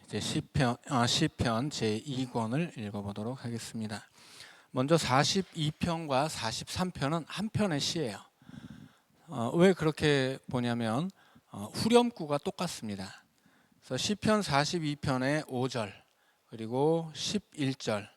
이제 시편 제2권을 읽어보도록 하겠습니다. 먼저 42편과 43편은 한 편의 시예요. 왜 그렇게 보냐면 후렴구가 똑같습니다. 그래서 시편 42편의 5절 그리고 11절,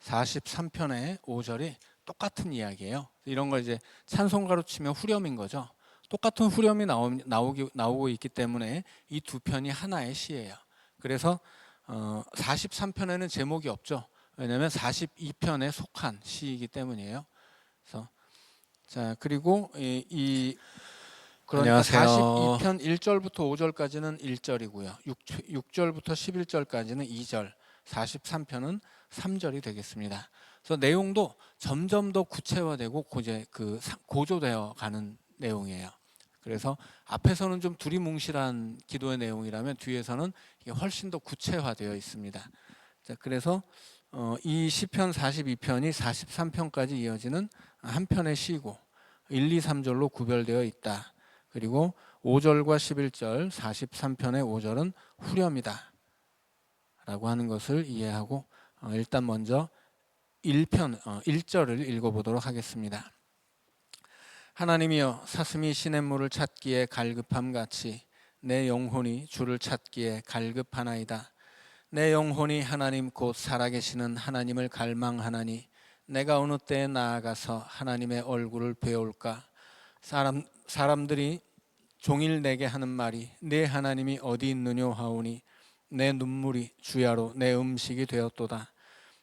43편의 5절이 똑같은 이야기예요. 이런 걸 이제 찬송가로 치면 후렴인 거죠. 똑같은 후렴이 나오고 있기 때문에 이 두 편이 하나의 시예요. 그래서 43편에는 제목이 없죠. 왜냐하면 42편에 속한 시이기 때문이에요. 그래서 자, 그리고 그러니까 안녕하세요. 42편 1절부터 5절까지는 1절이고요. 6절부터 11절까지는 2절, 43편은 3절이 되겠습니다. 그래서 내용도 점점 더 구체화되고 고조되어 가는 내용이에요. 그래서 앞에서는 좀 두리뭉실한 기도의 내용이라면 뒤에서는 이게 훨씬 더 구체화되어 있습니다. 자, 그래서 이 시편 42편이 43편까지 이어지는 한 편의 시고 1, 2, 3절로 구별되어 있다. 그리고 5절과 11절, 43편의 5절은 후렴이다 라고 하는 것을 이해하고 일단 먼저 1절을 읽어보도록 하겠습니다. 하나님이여, 사슴이 시냇물을 찾기에 갈급함같이 내 영혼이 주를 찾기에 갈급하나이다. 내 영혼이 하나님 곧 살아계시는 하나님을 갈망하나니 내가 어느 때에 나아가서 하나님의 얼굴을 배울까. 사람들이 종일 내게 하는 말이 내 하나님이 어디 있느뇨 하오니 내 눈물이 주야로 내 음식이 되었도다.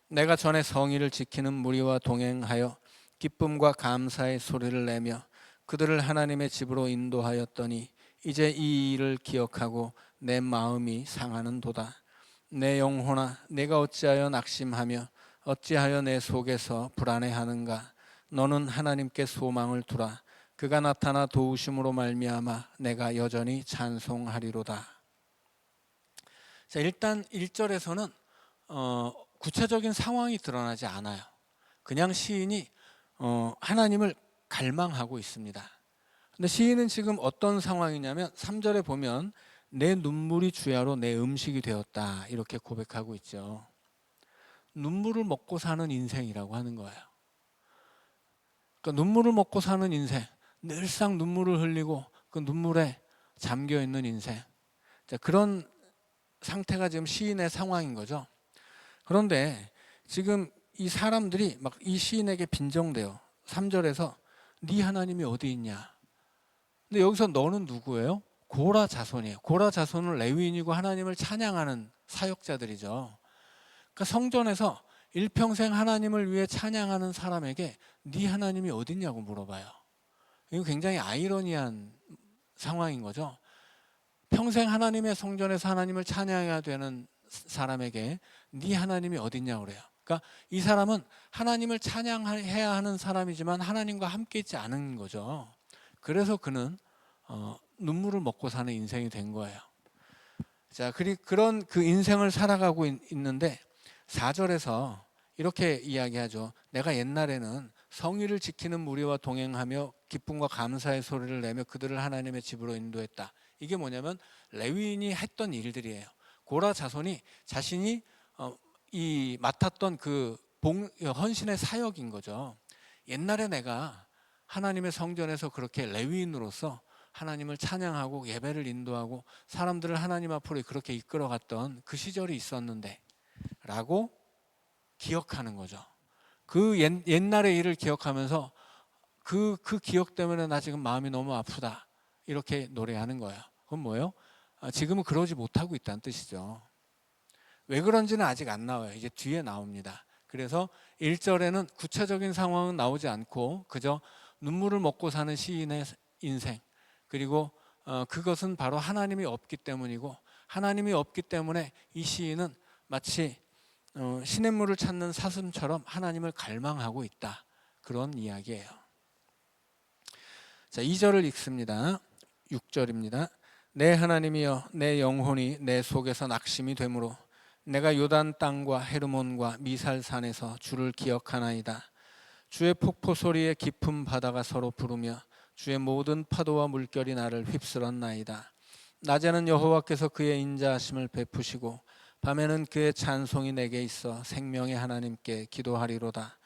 내가 전에 성의를 지키는 무리와 동행하여 기쁨과 감사의 소리를 내며 그들을 하나님의 집으로 인도하였더니 이제 이 일을 기억하고 내 마음이 상하는도다. 내 영혼아, 내가 어찌하여 낙심하며 어찌하여 내 속에서 불안해하는가. 너는 하나님께 소망을 두라. 그가 나타나 도우심으로 말미암아 내가 여전히 찬송하리로다. 자, 일단 1절에서는 구체적인 상황이 드러나지 않아요. 그냥 시인이 하나님을 갈망하고 있습니다. 근데 시인은 지금 어떤 상황이냐면 3절에 보면 내 눈물이 주야로 내 음식이 되었다 이렇게 고백하고 있죠. 눈물을 먹고 사는 인생이라고 하는 거예요. 그러니까 눈물을 먹고 사는 인생, 늘상 눈물을 흘리고 그 눈물에 잠겨 있는 인생. 자, 그런 상태가 지금 시인의 상황인 거죠. 그런데 지금 이 사람들이 막 이 시인에게 빈정대요. 3절에서 네 하나님이 어디 있냐. 근데 여기서 너는 누구예요? 고라 자손이에요. 고라 자손은 레위인이고 하나님을 찬양하는 사역자들이죠. 그러니까 성전에서 일평생 하나님을 위해 찬양하는 사람에게 네 하나님이 어디 있냐고 물어봐요. 이거 굉장히 아이러니한 상황인 거죠. 평생 하나님의 성전에서 하나님을 찬양해야 되는 사람에게 네 하나님이 어딨냐고 그래요. 그러니까 이 사람은 하나님을 찬양해야 하는 사람이지만 하나님과 함께 있지 않은 거죠. 그래서 그는 눈물을 먹고 사는 인생이 된 거예요. 자, 그런 그 인생을 살아가고 있는데 4절에서 이렇게 이야기하죠. 내가 옛날에는 성의를 지키는 무리와 동행하며 기쁨과 감사의 소리를 내며 그들을 하나님의 집으로 인도했다. 이게 뭐냐면 레위인이 했던 일들이에요. 고라 자손이 자신이 이 맡았던 그 헌신의 사역인 거죠. 옛날에 내가 하나님의 성전에서 그렇게 레위인으로서 하나님을 찬양하고 예배를 인도하고 사람들을 하나님 앞으로 그렇게 이끌어갔던 그 시절이 있었는데 라고 기억하는 거죠. 그 옛날의 일을 기억하면서 그 기억 때문에 나 지금 마음이 너무 아프다 이렇게 노래하는 거예요. 그건 뭐예요? 지금은 그러지 못하고 있다는 뜻이죠. 왜 그런지는 아직 안 나와요. 이제 뒤에 나옵니다. 그래서 1절에는 구체적인 상황은 나오지 않고 그저 눈물을 먹고 사는 시인의 인생, 그리고 그것은 바로 하나님이 없기 때문이고 하나님이 없기 때문에 이 시인은 마치 시냇물을 찾는 사슴처럼 하나님을 갈망하고 있다. 그런 이야기예요. 자, 2절을 읽습니다. 6절입니다. 내 하나님이여, 내 영혼이 내 속에서 낙심이 되므로 내가 요단 땅과 헤르몬과 미살산에서 주를 기억하나이다. 주의 폭포 소리에 깊은 바다가 서로 부르며 주의 모든 파도와 물결이 나를 휩쓸었나이다. 낮에는 여호와께서 그의 인자하심을 베푸시고 밤에는 그의 찬송이 내게 있어 생명의 하나님께 기도하리로다.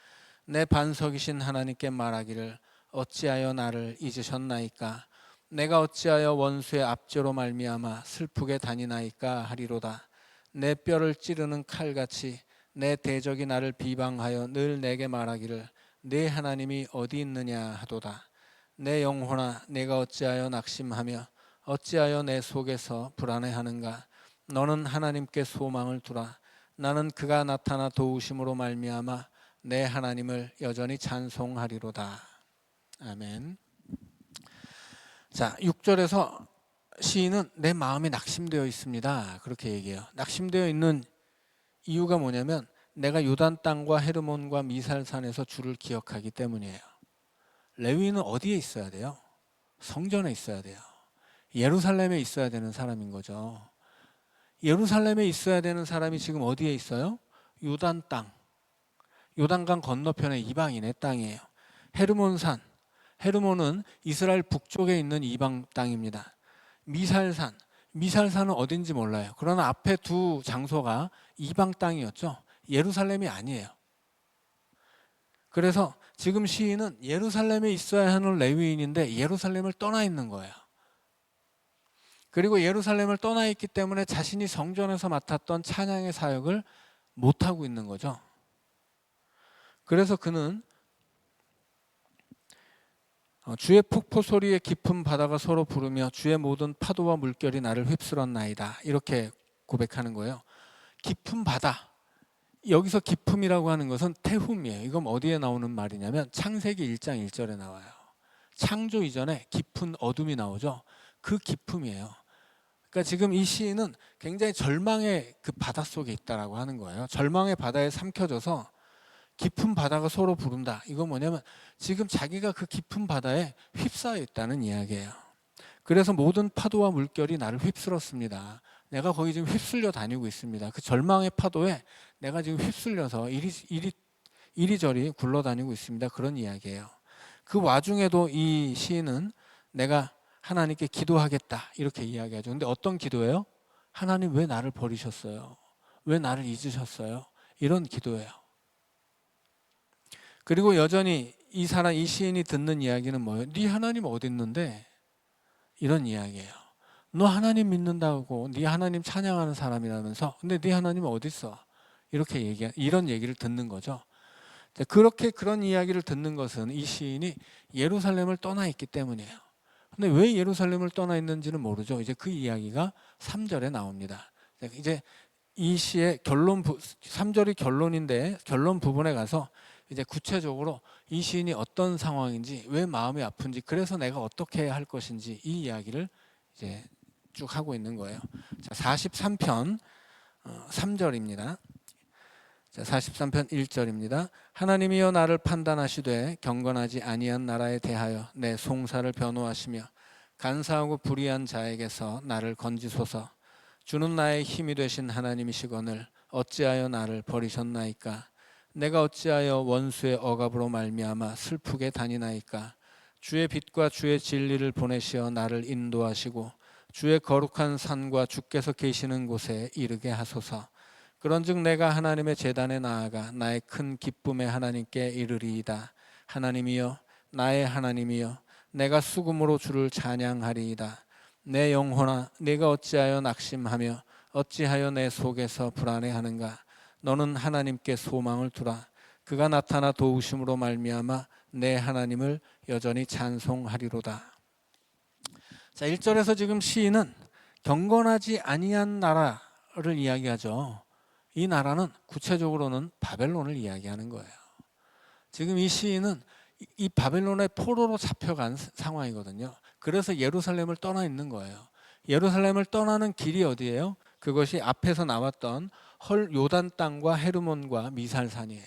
내 반석이신 하나님께 말하기를 어찌하여 나를 잊으셨나이까. 내가 어찌하여 원수의 압제로 말미암아 슬프게 다니나이까 하리로다. 내 뼈를 찌르는 칼같이 내 대적이 나를 비방하여 늘 내게 말하기를 네 하나님이 어디 있느냐 하도다. 내 영혼아, 내가 어찌하여 낙심하며 어찌하여 내 속에서 불안해하는가. 너는 하나님께 소망을 두라. 나는 그가 나타나 도우심으로 말미암아 내 하나님을 여전히 찬송하리로다. 아멘. 자, 6절에서 시인은 내 마음이 낙심되어 있습니다, 그렇게 얘기해요. 낙심되어 있는 이유가 뭐냐면 내가 요단 땅과 헤르몬과 미살산에서 주를 기억하기 때문이에요. 레위인은 어디에 있어야 돼요? 성전에 있어야 돼요. 예루살렘에 있어야 되는 사람인 거죠. 예루살렘에 있어야 되는 사람이 지금 어디에 있어요? 요단 땅, 요단강 건너편에 이방인의 땅이에요. 헤르몬산, 헤르몬은 이스라엘 북쪽에 있는 이방 땅입니다. 미살산, 미살산은 어딘지 몰라요. 그러나 앞에 두 장소가 이방 땅이었죠. 예루살렘이 아니에요. 그래서 지금 시인은 예루살렘에 있어야 하는 레위인인데 예루살렘을 떠나 있는 거예요. 그리고 예루살렘을 떠나 있기 때문에 자신이 성전에서 맡았던 찬양의 사역을 못하고 있는 거죠. 그래서 그는 주의 폭포 소리에 깊은 바다가 서로 부르며 주의 모든 파도와 물결이 나를 휩쓸었나이다, 이렇게 고백하는 거예요. 깊은 바다, 여기서 깊음이라고 하는 것은 태훔이에요. 이건 어디에 나오는 말이냐면 창세기 1장 1절에 나와요. 창조 이전에 깊은 어둠이 나오죠. 그 깊음이에요. 그러니까 지금 이 시인은 굉장히 절망의 그 바다 속에 있다라고 하는 거예요. 절망의 바다에 삼켜져서 깊은 바다가 서로 부른다. 이건 뭐냐면 지금 자기가 그 깊은 바다에 휩싸여 있다는 이야기예요. 그래서 모든 파도와 물결이 나를 휩쓸었습니다. 내가 거기 지금 휩쓸려 다니고 있습니다. 그 절망의 파도에 내가 지금 휩쓸려서 이리저리 굴러다니고 있습니다. 그런 이야기예요. 그 와중에도 이 시인은 내가 하나님께 기도하겠다, 이렇게 이야기하죠. 근데 어떤 기도예요? 하나님 왜 나를 버리셨어요? 왜 나를 잊으셨어요? 이런 기도예요. 그리고 여전히 이 시인이 듣는 이야기는 뭐예요? 네 하나님 어디 있는데? 이런 이야기예요. 너 하나님 믿는다고, 네 하나님 찬양하는 사람이라면서, 근데 네 하나님은 어디 있어? 이런 얘기를 듣는 거죠. 그렇게 그런 이야기를 듣는 것은 이 시인이 예루살렘을 떠나 있기 때문이에요. 근데 왜 예루살렘을 떠나 있는지는 모르죠. 이제 그 이야기가 3절에 나옵니다. 이제 이 시의 3절이 결론인데 결론 부분에 가서 이제 구체적으로 이 시인이 어떤 상황인지, 왜 마음이 아픈지, 그래서 내가 어떻게 해야 할 것인지, 이 이야기를 이제 쭉 하고 있는 거예요. 자, 43편 3절입니다. 자, 43편 1절입니다. 하나님이여 나를 판단하시되 경건하지 아니한 나라에 대하여 내 송사를 변호하시며 간사하고 불의한 자에게서 나를 건지소서. 주는 나의 힘이 되신 하나님이시거늘 어찌하여 나를 버리셨나이까. 내가 어찌하여 원수의 억압으로 말미암아 슬프게 다니나이까. 주의 빛과 주의 진리를 보내시어 나를 인도하시고 주의 거룩한 산과 주께서 계시는 곳에 이르게 하소서. 그런즉 내가 하나님의 제단에 나아가 나의 큰 기쁨의 하나님께 이르리이다. 하나님이여, 나의 하나님이여, 내가 수금으로 주를 찬양하리이다. 내 영혼아, 네가 어찌하여 낙심하며 어찌하여 내 속에서 불안해하는가. 너는 하나님께 소망을 두라. 그가 나타나 도우심으로 말미암아 내 하나님을 여전히 찬송하리로다. 자, 1절에서 지금 시인은 경건하지 아니한 나라를 이야기하죠. 이 나라는 구체적으로는 바벨론을 이야기하는 거예요. 지금 이 시인은 이 바벨론의 포로로 잡혀간 상황이거든요. 그래서 예루살렘을 떠나 있는 거예요. 예루살렘을 떠나는 길이 어디예요? 그것이 앞에서 나왔던 요단 땅과 헤르몬과 미살산이에요.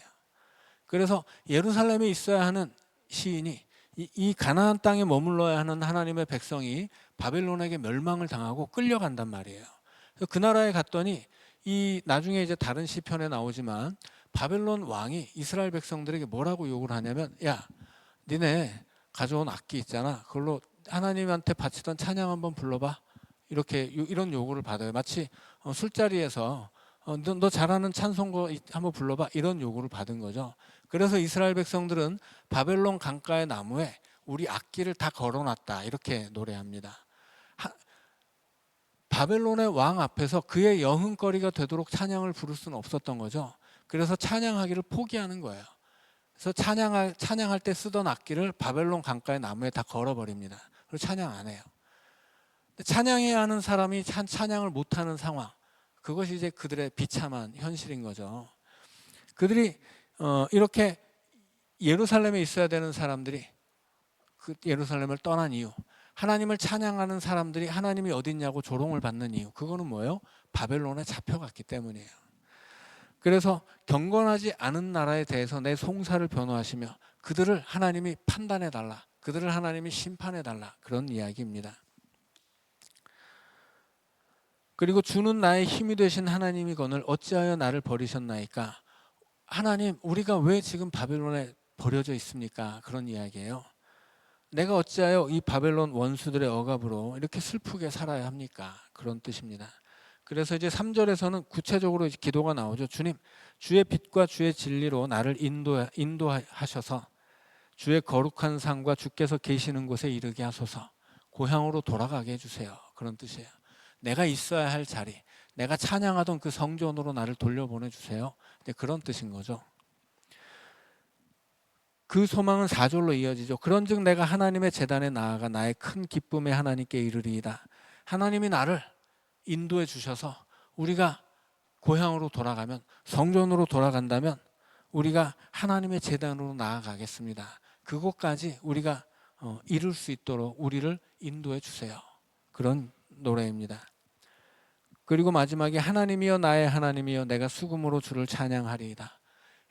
그래서 예루살렘에 있어야 하는 시인이 이 가나안 땅에 머물러야 하는 하나님의 백성이 바벨론에게 멸망을 당하고 끌려간단 말이에요. 그래서 그 나라에 갔더니 이 나중에 이제 다른 시편에 나오지만 바벨론 왕이 이스라엘 백성들에게 뭐라고 욕을 하냐면, 야, 니네 가져온 악기 있잖아, 그걸로 하나님한테 바치던 찬양 한번 불러봐, 이런 요구를 받아요. 마치 술자리에서 너 잘하는 찬송가 한번 불러봐, 이런 요구를 받은 거죠. 그래서 이스라엘 백성들은 바벨론 강가의 나무에 우리 악기를 다 걸어놨다, 이렇게 노래합니다. 바벨론의 왕 앞에서 그의 여흥거리가 되도록 찬양을 부를 수는 없었던 거죠. 그래서 찬양하기를 포기하는 거예요. 그래서 찬양할 때 쓰던 악기를 바벨론 강가의 나무에 다 걸어버립니다. 그리고 찬양 안 해요. 찬양해야 하는 사람이 찬양을 못하는 상황, 그것이 이제 그들의 비참한 현실인 거죠. 그들이 이렇게 예루살렘에 있어야 되는 사람들이 그 예루살렘을 떠난 이유, 하나님을 찬양하는 사람들이 하나님이 어디 있냐고 조롱을 받는 이유, 그거는 뭐예요? 바벨론에 잡혀갔기 때문이에요. 그래서 경건하지 않은 나라에 대해서 내 송사를 변호하시며 그들을 하나님이 판단해달라, 그들을 하나님이 심판해달라, 그런 이야기입니다. 그리고 주는 나의 힘이 되신 하나님이거늘 어찌하여 나를 버리셨나이까. 하나님, 우리가 왜 지금 바벨론에 버려져 있습니까? 그런 이야기예요. 내가 어찌하여 이 바벨론 원수들의 억압으로 이렇게 슬프게 살아야 합니까? 그런 뜻입니다. 그래서 이제 3절에서는 구체적으로 기도가 나오죠. 주님, 주의 빛과 주의 진리로 나를 인도하셔서 주의 거룩한 상과 주께서 계시는 곳에 이르게 하소서. 고향으로 돌아가게 해주세요. 그런 뜻이에요. 내가 있어야 할 자리, 내가 찬양하던 그 성전으로 나를 돌려보내주세요. 그런 뜻인 거죠. 그 소망은 4절로 이어지죠. 그런즉 내가 하나님의 제단에 나아가 나의 큰 기쁨에 하나님께 이르리이다. 하나님이 나를 인도해 주셔서 우리가 고향으로 돌아가면, 성전으로 돌아간다면 우리가 하나님의 제단으로 나아가겠습니다. 그곳까지 우리가 이룰 수 있도록 우리를 인도해 주세요. 그런 노래입니다. 그리고 마지막에 하나님이여 나의 하나님이여 내가 수금으로 주를 찬양하리이다.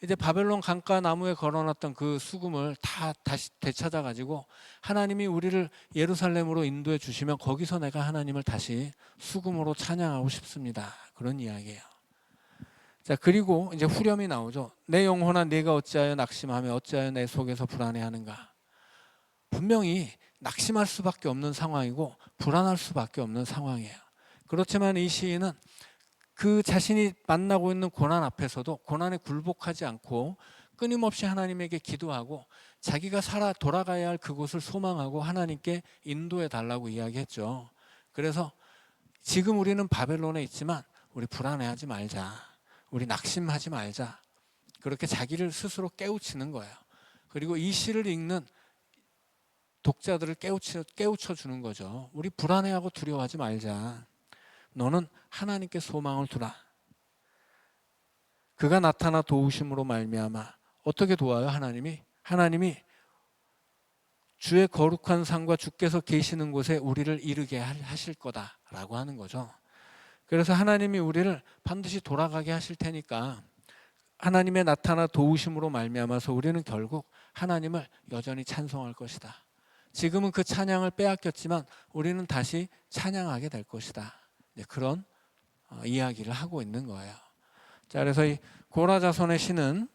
이제 바벨론 강가 나무에 걸어놨던 그 수금을 다 다시 되찾아 가지고 하나님이 우리를 예루살렘으로 인도해 주시면 거기서 내가 하나님을 다시 수금으로 찬양하고 싶습니다. 그런 이야기예요. 자, 그리고 이제 후렴이 나오죠. 내 영혼아 네가 어찌하여 낙심하며 어찌하여 내 속에서 불안해하는가. 분명히 낙심할 수밖에 없는 상황이고 불안할 수밖에 없는 상황이에요. 그렇지만 이 시인은 그 자신이 만나고 있는 고난 앞에서도 고난에 굴복하지 않고 끊임없이 하나님에게 기도하고 자기가 돌아가야 할 그곳을 소망하고 하나님께 인도해 달라고 이야기했죠. 그래서 지금 우리는 바벨론에 있지만 우리 불안해하지 말자, 우리 낙심하지 말자, 그렇게 자기를 스스로 깨우치는 거예요. 그리고 이 시를 읽는 독자들을 깨우쳐 주는 거죠. 우리 불안해하고 두려워하지 말자. 너는 하나님께 소망을 두라. 그가 나타나 도우심으로 말미암아. 어떻게 도와요? 하나님이 주의 거룩한 상과 주께서 계시는 곳에 우리를 이르게 하실 거다라고 하는 거죠. 그래서 하나님이 우리를 반드시 돌아가게 하실 테니까 하나님의 나타나 도우심으로 말미암아서 우리는 결국 하나님을 여전히 찬송할 것이다. 지금은 그 찬양을 빼앗겼지만 우리는 다시 찬양하게 될 것이다. 그런 이야기를 하고 있는 거예요. 자, 그래서 이 고라 자손의 시는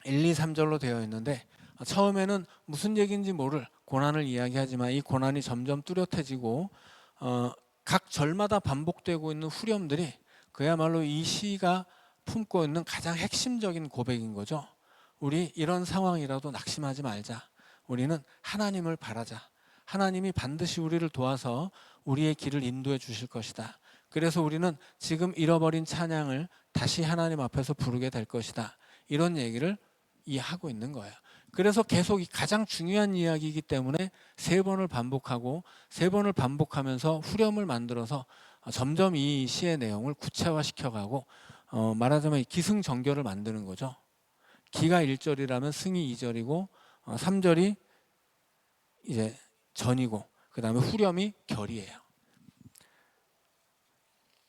1, 2, 3절로 되어 있는데 처음에는 무슨 얘기인지 모를 고난을 이야기하지만 이 고난이 점점 뚜렷해지고 각 절마다 반복되고 있는 후렴들이 그야말로 이 시가 품고 있는 가장 핵심적인 고백인 거죠. 우리 이런 상황이라도 낙심하지 말자. 우리는 하나님을 바라자. 하나님이 반드시 우리를 도와서 우리의 길을 인도해 주실 것이다. 그래서 우리는 지금 잃어버린 찬양을 다시 하나님 앞에서 부르게 될 것이다. 이런 얘기를 하고 있는 거예요. 그래서 계속 가장 중요한 이야기이기 때문에 3번을 반복하고 3번을 반복하면서 후렴을 만들어서 점점 이 시의 내용을 구체화시켜가고 말하자면 기승전결을 만드는 거죠. 기가 1절이라면 승이 2절이고 3절이 이제 전이고 그 다음에 후렴이 결이에요.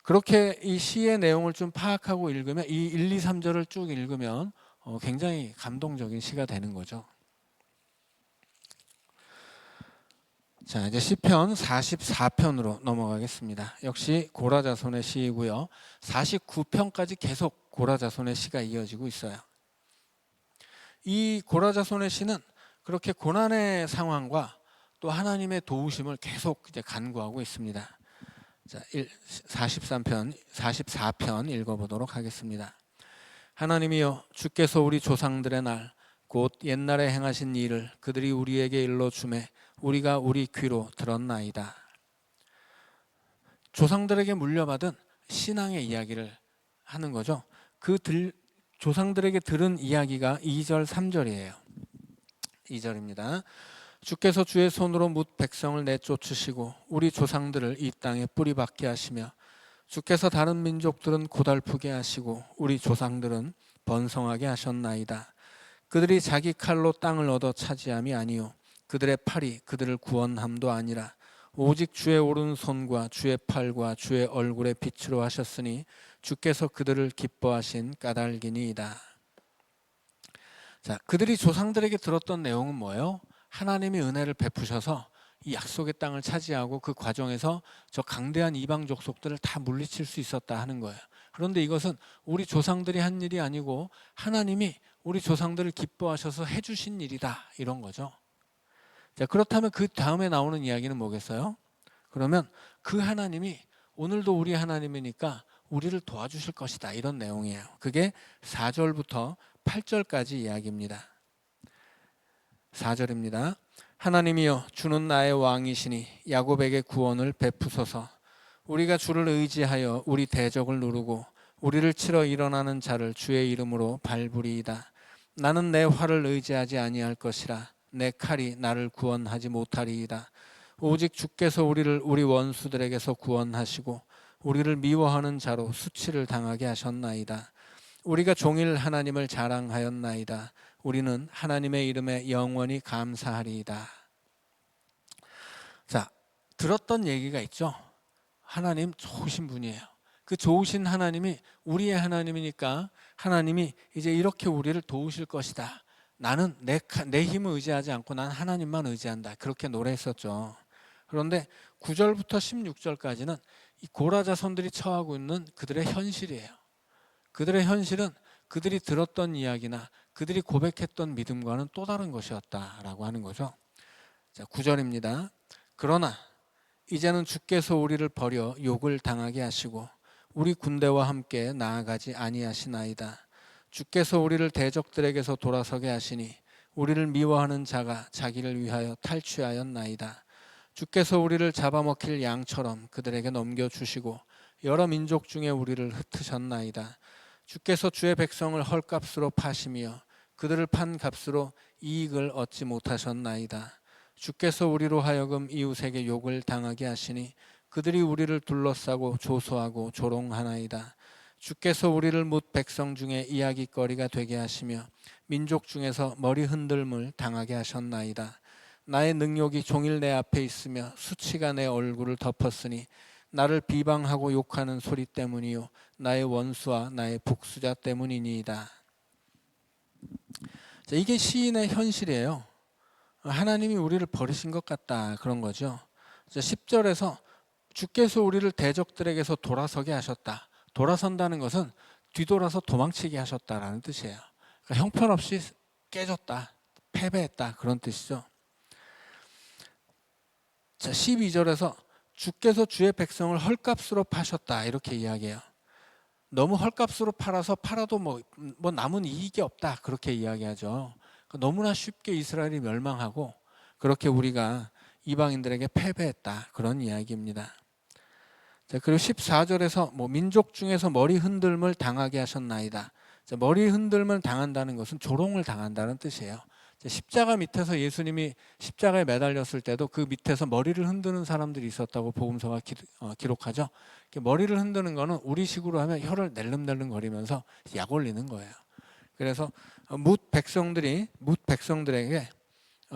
그렇게 이 시의 내용을 좀 파악하고 읽으면 이 1, 2, 3절을 쭉 읽으면 굉장히 감동적인 시가 되는 거죠. 자, 이제 시편 44편으로 넘어가겠습니다. 역시 고라 자손의 시이고요. 49편까지 계속 고라 자손의 시가 이어지고 있어요. 이 고라 자손의 시는 그렇게 고난의 상황과 또 하나님의 도우심을 계속 이제 간구하고 있습니다. 44편 읽어보도록 하겠습니다. 하나님이여, 주께서 우리 조상들의 날 곧 옛날에 행하신 일을 그들이 우리에게 일러주매 우리가 우리 귀로 들었나이다. 조상들에게 물려받은 신앙의 이야기를 하는 거죠. 조상들에게 들은 이야기가 2절 3절이에요. 2절입니다. 주께서 주의 손으로 뭇 백성을 내쫓으시고 우리 조상들을 이 땅에 뿌리박게 하시며 주께서 다른 민족들은 고달프게 하시고 우리 조상들은 번성하게 하셨나이다. 그들이 자기 칼로 땅을 얻어 차지함이 아니요 그들의 팔이 그들을 구원함도 아니라 오직 주의 오른손과 주의 팔과 주의 얼굴의 빛으로 하셨으니 주께서 그들을 기뻐하신 까닭이니이다. 자, 그들이 조상들에게 들었던 내용은 뭐예요? 하나님이 은혜를 베푸셔서 이 약속의 땅을 차지하고 그 과정에서 저 강대한 이방 족속들을 다 물리칠 수 있었다 하는 거예요. 그런데 이것은 우리 조상들이 한 일이 아니고 하나님이 우리 조상들을 기뻐하셔서 해주신 일이다, 이런 거죠. 자, 그렇다면 그 다음에 나오는 이야기는 뭐겠어요? 그러면 그 하나님이 오늘도 우리 하나님이니까 우리를 도와주실 것이다, 이런 내용이에요. 그게 4절부터 8절까지 이야기입니다. 4절입니다. 하나님이여, 주는 나의 왕이시니 야곱에게 구원을 베푸소서. 우리가 주를 의지하여 우리 대적을 누르고 우리를 치러 일어나는 자를 주의 이름으로 밟으리이다. 나는 내 활을 의지하지 아니할 것이라 내 칼이 나를 구원하지 못하리이다. 오직 주께서 우리를 우리 원수들에게서 구원하시고 우리를 미워하는 자로 수치를 당하게 하셨나이다. 우리가 종일 하나님을 자랑하였나이다. 우리는 하나님의 이름에 영원히 감사하리이다. 자, 들었던 얘기가 있죠. 하나님 좋으신 분이에요. 그 좋으신 하나님이 우리의 하나님이니까 하나님이 이제 이렇게 우리를 도우실 것이다. 나는 내 힘을 의지하지 않고 난 하나님만 의지한다. 그렇게 노래했었죠. 그런데 9절부터 16절까지는 이 고라 자손들이 처하고 있는 그들의 현실이에요. 그들의 현실은 그들이 들었던 이야기나 그들이 고백했던 믿음과는 또 다른 것이었다라고 하는 거죠. 자, 9절입니다. 그러나 이제는 주께서 우리를 버려 욕을 당하게 하시고 우리 군대와 함께 나아가지 아니하시나이다. 주께서 우리를 대적들에게서 돌아서게 하시니 우리를 미워하는 자가 자기를 위하여 탈취하였나이다. 주께서 우리를 잡아먹힐 양처럼 그들에게 넘겨주시고 여러 민족 중에 우리를 흩으셨나이다. 주께서 주의 백성을 헐값으로 파시며 그들을 판 값으로 이익을 얻지 못하셨나이다. 주께서 우리로 하여금 이웃에게 욕을 당하게 하시니 그들이 우리를 둘러싸고 조소하고 조롱하나이다. 주께서 우리를 뭇 백성 중에 이야기거리가 되게 하시며 민족 중에서 머리 흔들림을 당하게 하셨나이다. 나의 능욕이 종일 내 앞에 있으며 수치가 내 얼굴을 덮었으니 나를 비방하고 욕하는 소리 때문이요 나의 원수와 나의 복수자 때문이니이다. 자, 이게 시인의 현실이에요. 하나님이 우리를 버리신 것 같다, 그런 거죠. 10절에서 주께서 우리를 대적들에게서 돌아서게 하셨다. 돌아선다는 것은 뒤돌아서 도망치게 하셨다라는 뜻이에요. 그러니까 형편없이 깨졌다, 패배했다, 그런 뜻이죠. 자, 12절에서 주께서 주의 백성을 헐값으로 파셨다, 이렇게 이야기해요. 너무 헐값으로 팔아도 뭐 남은 이익이 없다, 그렇게 이야기하죠. 너무나 쉽게 이스라엘이 멸망하고 그렇게 우리가 이방인들에게 패배했다, 그런 이야기입니다. 자, 그리고 14절에서 민족 중에서 머리 흔들림을 당하게 하셨나이다. 자, 머리 흔들림을 당한다는 것은 조롱을 당한다는 뜻이에요. 자, 십자가 밑에서 예수님이 십자가에 매달렸을 때도 그 밑에서 머리를 흔드는 사람들이 있었다고 복음서가 기록하죠. 머리를 흔드는 거는 우리식으로 하면 혀를 낼름낼름 거리면서 약 올리는 거예요. 그래서 뭇 백성들에게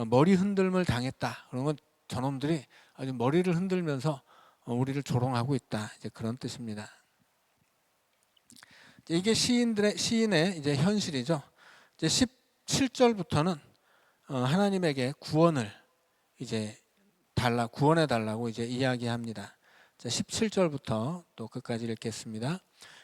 머리 흔들림을 당했다. 그런 건 저놈들이 아주 머리를 흔들면서 우리를 조롱하고 있다, 이제 그런 뜻입니다. 이게 시인의 이제 현실이죠. 이제 17절부터는 하나님에게 구원을 이제 구원해 달라고 이제 이야기합니다. 자, 17절부터 또 끝까지 읽겠습니다.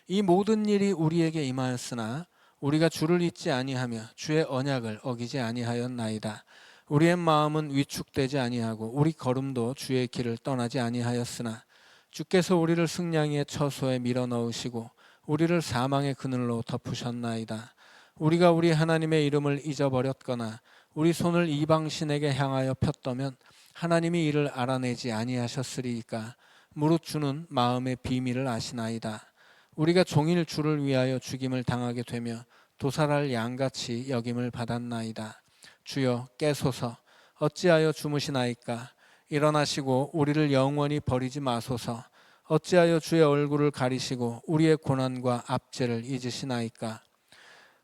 이 모든 일이 우리에게 임하였으나 우리가 주를 잊지 아니하며 주의 언약을 어기지 아니하였나이다. 우리의 마음은 위축되지 아니하고 우리 걸음도 주의 길을 떠나지 아니하였으나 주께서 우리를 승냥이의 처소에 밀어 넣으시고 우리를 사망의 그늘로 덮으셨나이다. 우리가 우리 하나님의 이름을 잊어버렸거나 우리 손을 이방 신에게 향하여 폈더면 하나님이 이를 알아내지 아니하셨으리이까. 무릇 주는 마음의 비밀을 아시나이다. 우리가 종일 주를 위하여 죽임을 당하게 되며 도살할 양같이 여김을 받았나이다. 주여 깨소서. 어찌하여 주무시나이까. 일어나시고 우리를 영원히 버리지 마소서. 어찌하여 주의 얼굴을 가리시고 우리의 고난과 압제를 잊으시나이까.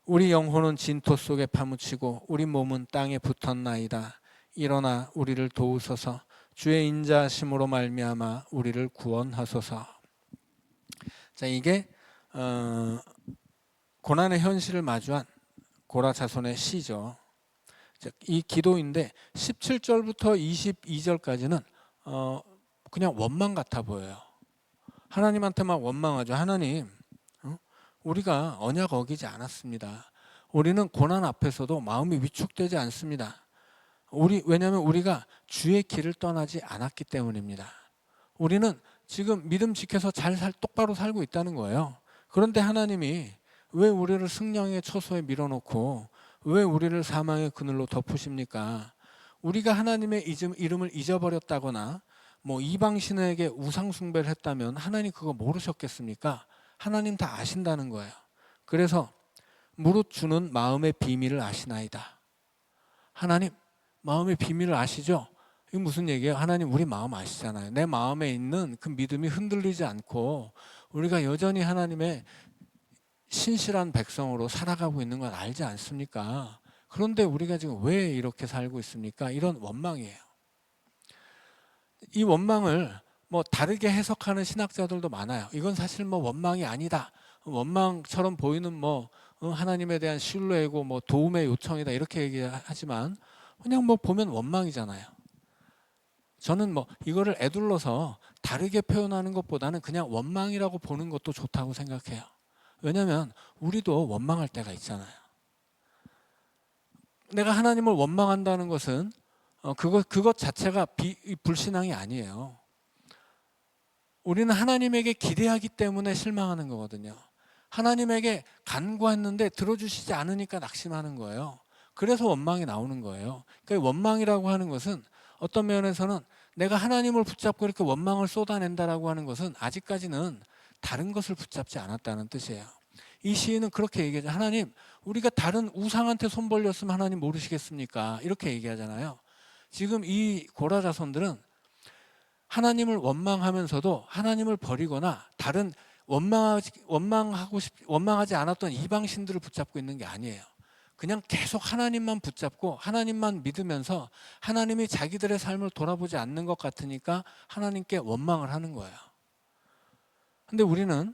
우리 영혼은 진토 속에 파묻히고 우리 몸은 땅에 붙었나이다. 일어나 우리를 도우소서. 주의 인자하심으로 말미암아 우리를 구원하소서. 자, 이게 고난의 현실을 마주한 고라 자손의 시죠. 이 기도인데 17절부터 22절까지는 그냥 원망 같아 보여요. 하나님한테 막 원망하죠. 하나님, 우리가 언약 어기지 않았습니다. 우리는 고난 앞에서도 마음이 위축되지 않습니다. 왜냐하면 우리가 주의 길을 떠나지 않았기 때문입니다. 우리는 지금 믿음 지켜서 똑바로 살고 있다는 거예요. 그런데 하나님이 왜 우리를 승냥의 처소에 밀어놓고 왜 우리를 사망의 그늘로 덮으십니까? 우리가 하나님의 이름을 잊어버렸다거나 뭐 이방신에게 우상 숭배를 했다면 하나님 그거 모르셨겠습니까? 하나님 다 아신다는 거예요. 그래서 무릇 주는 마음의 비밀을 아시나이다. 하나님 마음의 비밀을 아시죠? 이게 무슨 얘기예요? 하나님 우리 마음 아시잖아요. 내 마음에 있는 그 믿음이 흔들리지 않고 우리가 여전히 하나님의 신실한 백성으로 살아가고 있는 건 알지 않습니까? 그런데 우리가 지금 왜 이렇게 살고 있습니까? 이런 원망이에요. 이 원망을 뭐 다르게 해석하는 신학자들도 많아요. 이건 사실 뭐 원망이 아니다. 원망처럼 보이는 뭐 하나님에 대한 신뢰고 뭐 도움의 요청이다 이렇게 얘기하지만 그냥 뭐 보면 원망이잖아요. 저는 뭐 이거를 에둘러서 다르게 표현하는 것보다는 그냥 원망이라고 보는 것도 좋다고 생각해요. 왜냐하면 우리도 원망할 때가 있잖아요. 내가 하나님을 원망한다는 것은 그것 자체가 불신앙이 아니에요. 우리는 하나님에게 기대하기 때문에 실망하는 거거든요. 하나님에게 간구했는데 들어주시지 않으니까 낙심하는 거예요. 그래서 원망이 나오는 거예요. 그러니까 원망이라고 하는 것은 어떤 면에서는 내가 하나님을 붙잡고 이렇게 원망을 쏟아낸다라고 하는 것은 아직까지는 다른 것을 붙잡지 않았다는 뜻이에요. 이 시인은 그렇게 얘기하죠. 하나님, 우리가 다른 우상한테 손 벌렸으면 하나님 모르시겠습니까? 이렇게 얘기하잖아요. 지금 이 고라 자손들은 하나님을 원망하면서도 하나님을 버리거나 다른 원망하지 않았던 이방신들을 붙잡고 있는 게 아니에요. 그냥 계속 하나님만 붙잡고 하나님만 믿으면서 하나님이 자기들의 삶을 돌아보지 않는 것 같으니까 하나님께 원망을 하는 거예요. 근데 우리는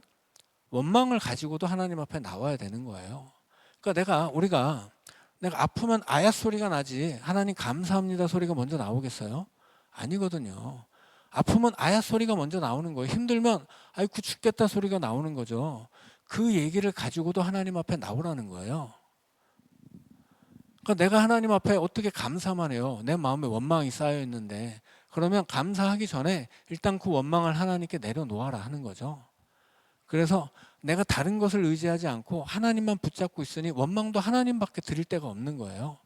원망을 가지고도 하나님 앞에 나와야 되는 거예요. 그러니까 우리가 아프면 아야 소리가 나지 하나님 감사합니다 소리가 먼저 나오겠어요? 아니거든요. 아프면 아야 소리가 먼저 나오는 거예요. 힘들면 아이고 죽겠다 소리가 나오는 거죠. 그 얘기를 가지고도 하나님 앞에 나오라는 거예요. 그러니까 내가 하나님 앞에 어떻게 감사만 해요? 내 마음에 원망이 쌓여 있는데 그러면 감사하기 전에 일단 그 원망을 하나님께 내려놓아라 하는 거죠. 그래서 내가 다른 것을 의지하지 않고 하나님만 붙잡고 있으니 원망도 하나님밖에 드릴 데가 없는 거예요.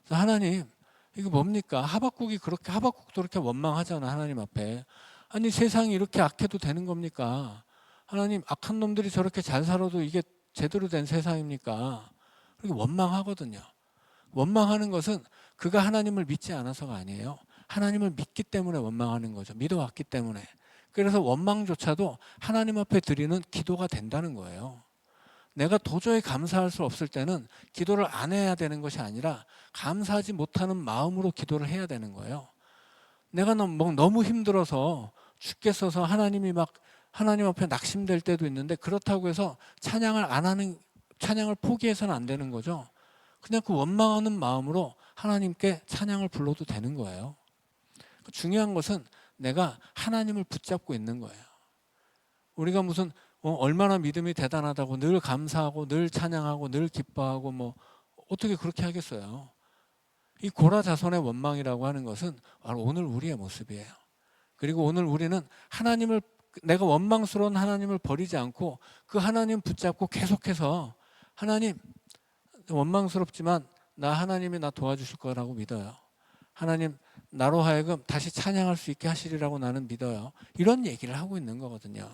그래서 하나님 이거 뭡니까? 하박국도 그렇게 원망하잖아 하나님 앞에. 아니 세상이 이렇게 악해도 되는 겁니까? 하나님 악한 놈들이 저렇게 잘 살아도 이게 제대로 된 세상입니까? 그렇게 원망하거든요. 원망하는 것은 그가 하나님을 믿지 않아서가 아니에요. 하나님을 믿기 때문에 원망하는 거죠. 믿어왔기 때문에. 그래서 원망조차도 하나님 앞에 드리는 기도가 된다는 거예요. 내가 도저히 감사할 수 없을 때는 기도를 안 해야 되는 것이 아니라 감사하지 못하는 마음으로 기도를 해야 되는 거예요. 내가 너무 힘들어서 죽겠어서 하나님 앞에 낙심될 때도 있는데 그렇다고 해서 찬양을 포기해서는 안 되는 거죠. 그냥 그 원망하는 마음으로 하나님께 찬양을 불러도 되는 거예요. 중요한 것은 내가 하나님을 붙잡고 있는 거예요. 우리가 무슨 얼마나 믿음이 대단하다고 늘 감사하고 늘 찬양하고 늘 기뻐하고 어떻게 그렇게 하겠어요. 이 고라 자손의 원망이라고 하는 것은 바로 오늘 우리의 모습이에요. 그리고 오늘 우리는 하나님을 내가 원망스러운 하나님을 버리지 않고 그 하나님 붙잡고 계속해서 하나님 원망스럽지만 하나님이 나 도와주실 거라고 믿어요. 하나님 나로 하여금 다시 찬양할 수 있게 하시리라고 나는 믿어요. 이런 얘기를 하고 있는 거거든요.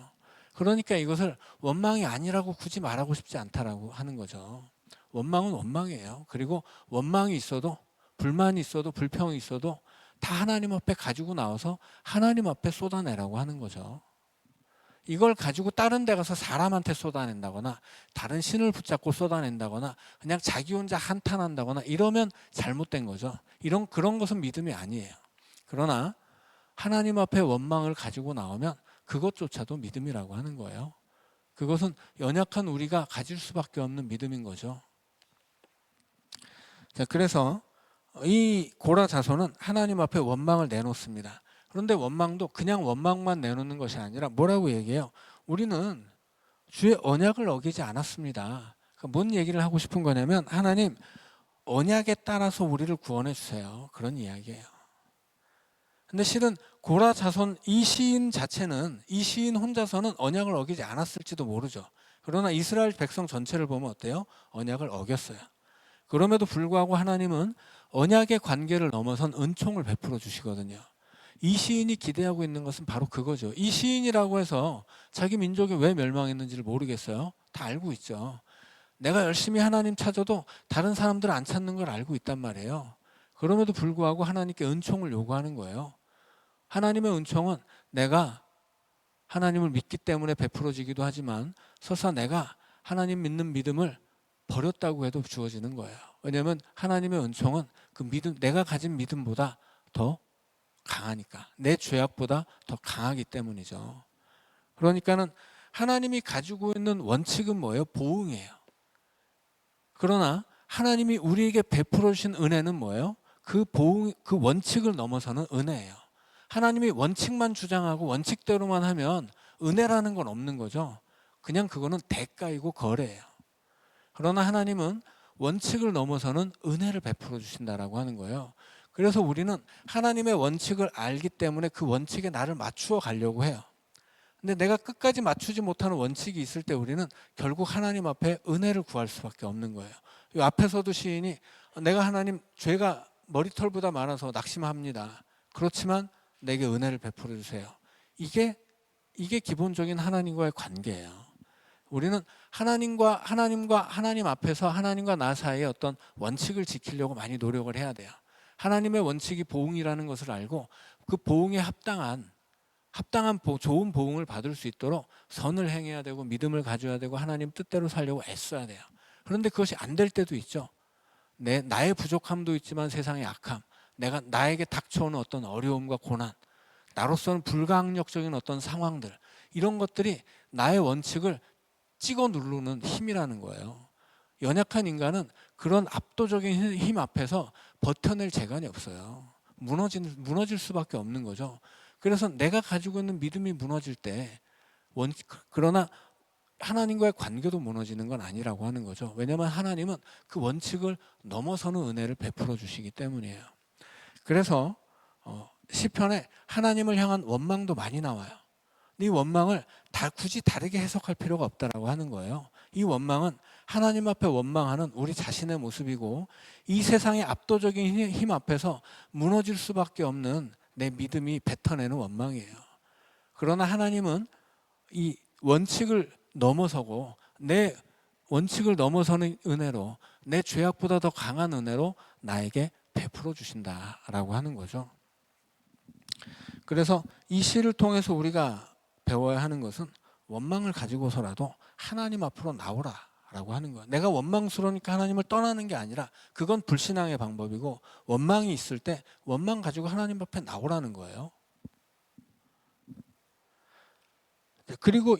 그러니까 이것을 원망이 아니라고 굳이 말하고 싶지 않다라고 하는 거죠. 원망은 원망이에요. 그리고 원망이 있어도 불만이 있어도 불평이 있어도 다 하나님 앞에 가지고 나와서 하나님 앞에 쏟아내라고 하는 거죠. 이걸 가지고 다른 데 가서 사람한테 쏟아낸다거나 다른 신을 붙잡고 쏟아낸다거나 그냥 자기 혼자 한탄한다거나 이러면 잘못된 거죠. 그런 것은 믿음이 아니에요. 그러나 하나님 앞에 원망을 가지고 나오면 그것조차도 믿음이라고 하는 거예요. 그것은 연약한 우리가 가질 수밖에 없는 믿음인 거죠. 자, 그래서 이 고라 자손은 하나님 앞에 원망을 내놓습니다. 그런데 원망도 그냥 원망만 내놓는 것이 아니라 뭐라고 얘기해요? 우리는 주의 언약을 어기지 않았습니다. 그러니까 뭔 얘기를 하고 싶은 거냐면 하나님 언약에 따라서 우리를 구원해 주세요. 그런 이야기예요. 근데 실은 고라 자손 이 시인 자체는 이 시인 혼자서는 언약을 어기지 않았을지도 모르죠. 그러나 이스라엘 백성 전체를 보면 어때요? 언약을 어겼어요. 그럼에도 불구하고 하나님은 언약의 관계를 넘어선 은총을 베풀어 주시거든요. 이 시인이 기대하고 있는 것은 바로 그거죠. 이 시인이라고 해서 자기 민족이 왜 멸망했는지를 모르겠어요. 다 알고 있죠. 내가 열심히 하나님 찾아도 다른 사람들 안 찾는 걸 알고 있단 말이에요. 그럼에도 불구하고 하나님께 은총을 요구하는 거예요. 하나님의 은총은 내가 하나님을 믿기 때문에 베풀어지기도 하지만 설사 내가 하나님 믿는 믿음을 버렸다고 해도 주어지는 거예요. 왜냐하면 하나님의 은총은 그 믿음, 내가 가진 믿음보다 더 강하니까, 내 죄악보다 더 강하기 때문이죠. 그러니까는 하나님이 가지고 있는 원칙은 뭐예요? 보응이에요. 그러나 하나님이 우리에게 베풀어 주신 은혜는 뭐예요? 그 보응, 그 원칙을 넘어서는 은혜예요. 하나님이 원칙만 주장하고 원칙대로만 하면 은혜라는 건 없는 거죠. 그냥 그거는 대가이고 거래예요. 그러나 하나님은 원칙을 넘어서는 은혜를 베풀어 주신다라고 하는 거예요. 그래서 우리는 하나님의 원칙을 알기 때문에 그 원칙에 나를 맞추어 가려고 해요. 근데 내가 끝까지 맞추지 못하는 원칙이 있을 때 우리는 결국 하나님 앞에 은혜를 구할 수밖에 없는 거예요. 이 앞에서도 시인이 내가 하나님 죄가 머리털보다 많아서 낙심합니다. 그렇지만 내게 은혜를 베풀어 주세요. 이게 기본적인 하나님과의 관계예요. 우리는 하나님과 하나님 앞에서 하나님과 나 사이에 어떤 원칙을 지키려고 많이 노력을 해야 돼요. 하나님의 원칙이 보응이라는 것을 알고 그 보응에 합당한 좋은 보응을 받을 수 있도록 선을 행해야 되고 믿음을 가져야 되고 하나님 뜻대로 살려고 애써야 돼요. 그런데 그것이 안 될 때도 있죠. 나의 부족함도 있지만 세상의 악함, 나에게 닥쳐오는 어떤 어려움과 고난, 나로서는 불가항력적인 어떤 상황들, 이런 것들이 나의 원칙을 찍어 누르는 힘이라는 거예요. 연약한 인간은 그런 압도적인 힘 앞에서 버텨낼 재간이 없어요. 무너질 수밖에 없는 거죠. 그래서 내가 가지고 있는 믿음이 무너질 때 그러나 하나님과의 관계도 무너지는 건 아니라고 하는 거죠. 왜냐하면 하나님은 그 원칙을 넘어서는 은혜를 베풀어 주시기 때문이에요. 그래서 시편에 하나님을 향한 원망도 많이 나와요. 이 원망을 굳이 다르게 해석할 필요가 없다라고 하는 거예요. 이 원망은 하나님 앞에 원망하는 우리 자신의 모습이고 이 세상의 압도적인 힘 앞에서 무너질 수밖에 없는 내 믿음이 뱉어내는 원망이에요. 그러나 하나님은 이 원칙을 넘어서고 내 원칙을 넘어서는 은혜로 내 죄악보다 더 강한 은혜로 나에게 베풀어 주신다라고 하는 거죠. 그래서 이 시를 통해서 우리가 배워야 하는 것은 원망을 가지고서라도 하나님 앞으로 나오라라고 하는 거예요. 내가 원망스러우니까 하나님을 떠나는 게 아니라 그건 불신앙의 방법이고 원망이 있을 때 원망 가지고 하나님 앞에 나오라는 거예요. 그리고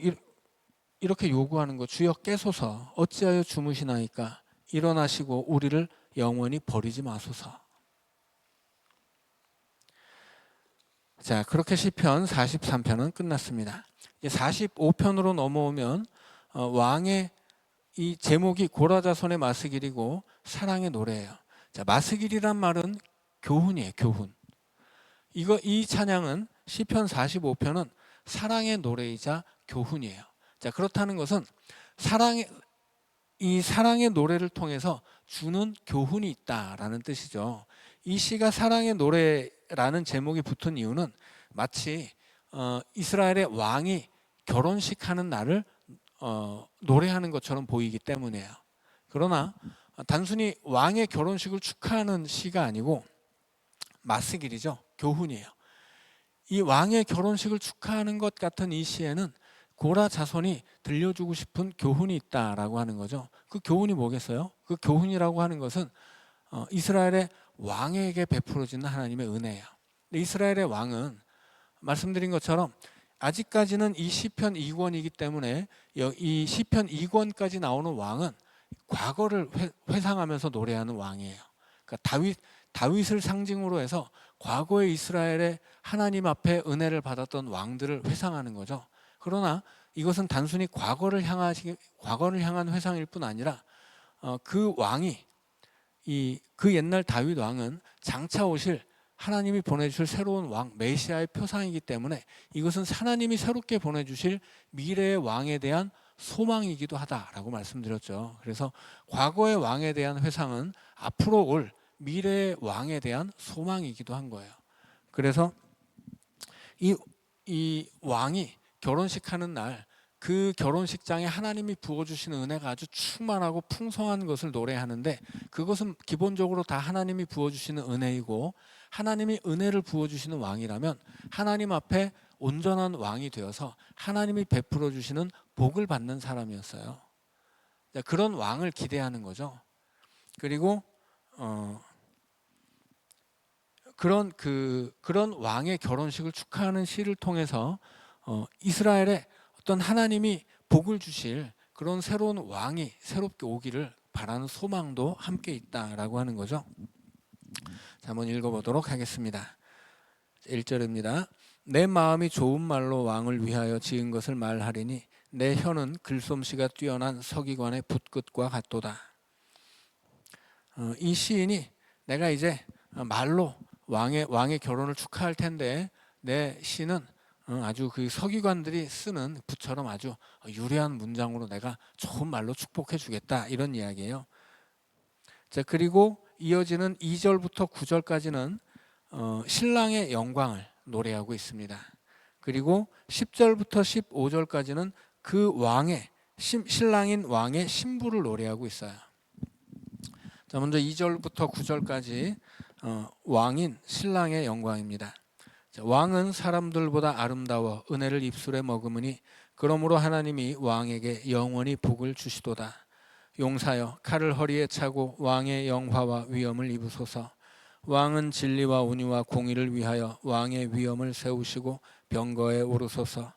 이렇게 요구하는 거, 주여 깨소서 어찌하여 주무시나이까 일어나시고 우리를 영원히 버리지 마소서. 자, 그렇게 시편 43편은 끝났습니다. 이제 45편으로 넘어오면 왕의 이 제목이 고라자손의 마스길이고 사랑의 노래예요. 자, 마스길이란 말은 교훈이에요. 교훈. 이 찬양은 시편 45편은 사랑의 노래이자 교훈이에요. 자, 그렇다는 것은 이 사랑의 노래를 통해서 주는 교훈이 있다라는 뜻이죠. 이 시가 사랑의 노래라는 제목이 붙은 이유는 마치 이스라엘의 왕이 결혼식하는 날을 노래하는 것처럼 보이기 때문이에요. 그러나 단순히 왕의 결혼식을 축하하는 시가 아니고 마스길이죠. 교훈이에요. 이 왕의 결혼식을 축하하는 것 같은 이 시에는 고라 자손이 들려주고 싶은 교훈이 있다라고 하는 거죠. 그 교훈이 뭐겠어요? 그 교훈이라고 하는 것은 이스라엘의 왕에게 베풀어지는 하나님의 은혜예요. 이스라엘의 왕은 말씀드린 것처럼 아직까지는 이 시편 2권이기 때문에 이 시편 2권까지 나오는 왕은 과거를 회상하면서 노래하는 왕이에요. 그러니까 다윗을 상징으로 해서 과거의 이스라엘의 하나님 앞에 은혜를 받았던 왕들을 회상하는 거죠. 그러나 이것은 단순히 과거를 향한 회상일 뿐 아니라 그 왕이 그 옛날 다윗 왕은 장차 오실 하나님이 보내주실 새로운 왕 메시아의 표상이기 때문에 이것은 하나님이 새롭게 보내주실 미래의 왕에 대한 소망이기도 하다라고 말씀드렸죠. 그래서 과거의 왕에 대한 회상은 앞으로 올 미래의 왕에 대한 소망이기도 한 거예요. 그래서 이 왕이 결혼식하는 날 그 결혼식장에 하나님이 부어주시는 은혜가 아주 충만하고 풍성한 것을 노래하는데 그것은 기본적으로 다 하나님이 부어주시는 은혜이고 하나님이 은혜를 부어주시는 왕이라면 하나님 앞에 온전한 왕이 되어서 하나님이 베풀어 주시는 복을 받는 사람이었어요. 그런 왕을 기대하는 거죠. 그리고 그런 왕의 결혼식을 축하하는 시를 통해서 이스라엘에 어떤 하나님이 복을 주실 그런 새로운 왕이 새롭게 오기를 바라는 소망도 함께 있다라고 하는 거죠. 자, 한번 읽어보도록 하겠습니다. 1절입니다. 내 마음이 좋은 말로 왕을 위하여 지은 것을 말하리니 내 혀는 글솜씨가 뛰어난 서기관의 붓끝과 같도다. 이 시인이 내가 이제 말로 왕의 결혼을 축하할 텐데 내 시는 아주 그 서기관들이 쓰는 붓처럼 아주 유려한 문장으로 내가 좋은 말로 축복해 주겠다 이런 이야기예요. 자, 그리고 이어지는 2절부터 9절까지는 신랑의 영광을 노래하고 있습니다. 그리고 10절부터 15절까지는 그 신랑인 왕의 신부를 노래하고 있어요. 자, 먼저 2절부터 9절까지 왕인 신랑의 영광입니다. 자, 왕은 사람들보다 아름다워 은혜를 입술에 머금으니 그러므로 하나님이 왕에게 영원히 복을 주시도다. 용사여 칼을 허리에 차고 왕의 영화와 위엄을 입으소서. 왕은 진리와 온유와 공의를 위하여 왕의 위엄을 세우시고 병거에 오르소서.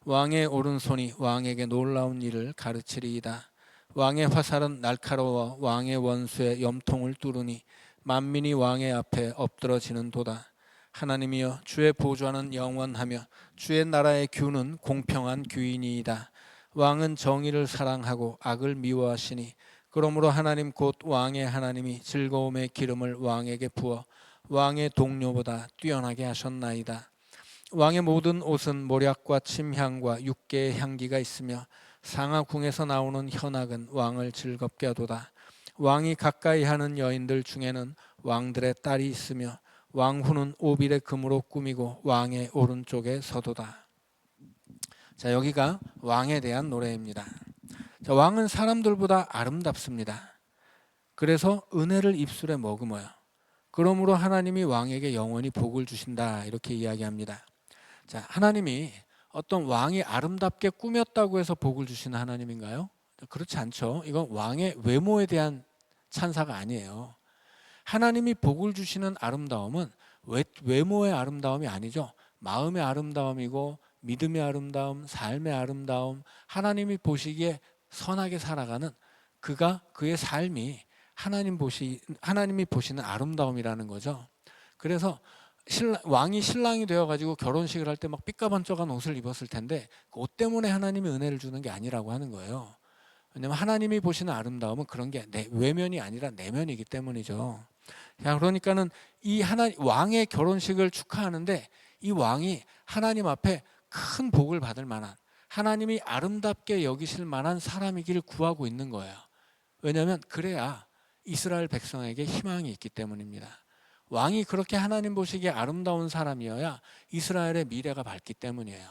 왕의 오른손이 왕에게 놀라운 일을 가르치리이다. 왕의 화살은 날카로워 왕의 원수의 염통을 뚫으니 만민이 왕의 앞에 엎드러지는 도다. 하나님이여 주의 보좌는 영원하며 주의 나라의 규는 공평한 규이니이다. 왕은 정의를 사랑하고 악을 미워하시니 그러므로 하나님 곧 왕의 하나님이 즐거움의 기름을 왕에게 부어 왕의 동료보다 뛰어나게 하셨나이다. 왕의 모든 옷은 모략과 침향과 육개의 향기가 있으며 상하궁에서 나오는 현악은 왕을 즐겁게 하도다. 왕이 가까이 하는 여인들 중에는 왕들의 딸이 있으며 왕후는 오빌의 금으로 꾸미고 왕의 오른쪽에 서도다. 자, 여기가 왕에 대한 노래입니다. 자, 왕은 사람들보다 아름답습니다. 그래서 은혜를 입술에 머금어요. 그러므로 하나님이 왕에게 영원히 복을 주신다 이렇게 이야기합니다. 자, 하나님이 어떤 왕이 아름답게 꾸몄다고 해서 복을 주시는 하나님인가요? 그렇지 않죠. 이건 왕의 외모에 대한 찬사가 아니에요. 하나님이 복을 주시는 아름다움은 외모의 아름다움이 아니죠. 마음의 아름다움이고 믿음의 아름다움, 삶의 아름다움, 하나님이 보시기에 선하게 살아가는 그의 삶이 하나님이 보시는 아름다움이라는 거죠. 그래서 왕이 신랑이 되어가지고 결혼식을 할 때 막 삐까번쩍한 옷을 입었을 텐데 그 옷 때문에 하나님이 은혜를 주는 게 아니라고 하는 거예요. 왜냐하면 하나님이 보시는 아름다움은 그런 게 외면이 아니라 내면이기 때문이죠. 그러니까는 이 왕의 결혼식을 축하하는데 이 왕이 하나님 앞에 큰 복을 받을 만한, 하나님이 아름답게 여기실 만한 사람이기를 구하고 있는 거예요. 왜냐하면 그래야 이스라엘 백성에게 희망이 있기 때문입니다. 왕이 그렇게 하나님 보시기에 아름다운 사람이어야 이스라엘의 미래가 밝기 때문이에요.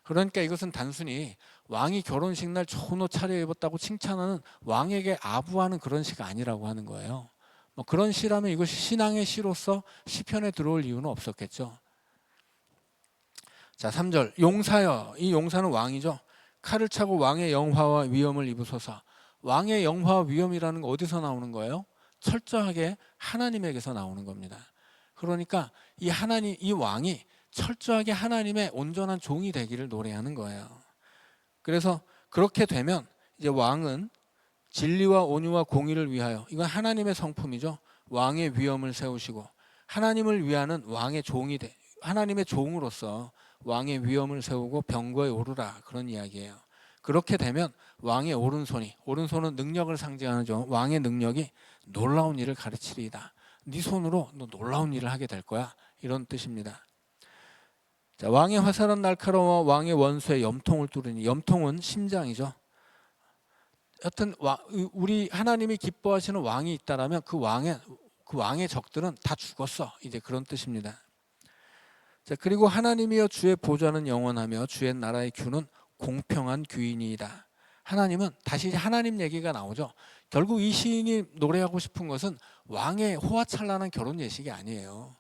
그러니까 이것은 단순히 왕이 결혼식 날 좋은 옷 차려입었다고 칭찬하는 왕에게 아부하는 그런 시가 아니라고 하는 거예요. 뭐 그런 시라면 이것이 신앙의 시로서 시편에 들어올 이유는 없었겠죠. 자, 3절 용사여, 이 용사는 왕이죠. 칼을 차고 왕의 영화와 위엄을 입으소서. 왕의 영화와 위엄이라는 거 어디서 나오는 거예요? 철저하게 하나님에게서 나오는 겁니다. 그러니까 이 왕이 철저하게 하나님의 온전한 종이 되기를 노래하는 거예요. 그래서 그렇게 되면 이제 왕은 진리와 온유와 공의를 위하여, 이건 하나님의 성품이죠. 왕의 위엄을 세우시고 하나님을 위하는 왕의 종이 돼, 하나님의 종으로서 왕의 위엄을 세우고 병거에 오르라, 그런 이야기예요. 그렇게 되면 왕의 오른손은 능력을 상징하죠. 왕의 능력이 놀라운 일을 가르치리이다. 네 손으로 너 놀라운 일을 하게 될 거야, 이런 뜻입니다. 자, 왕의 화살은 날카로워 왕의 원수의 염통을 뚫으니, 염통은 심장이죠. 여튼 우리 하나님이 기뻐하시는 왕이 있다라면 그 왕의 적들은 다 죽었어, 이제 그런 뜻입니다. 자, 그리고 하나님이여 주의 보좌는 영원하며 주의 나라의 규는 공평한 규이니이다. 하나님은, 다시 하나님 얘기가 나오죠. 결국 이 시인이 노래하고 싶은 것은 왕의 호화찬란한 결혼 예식이 아니에요.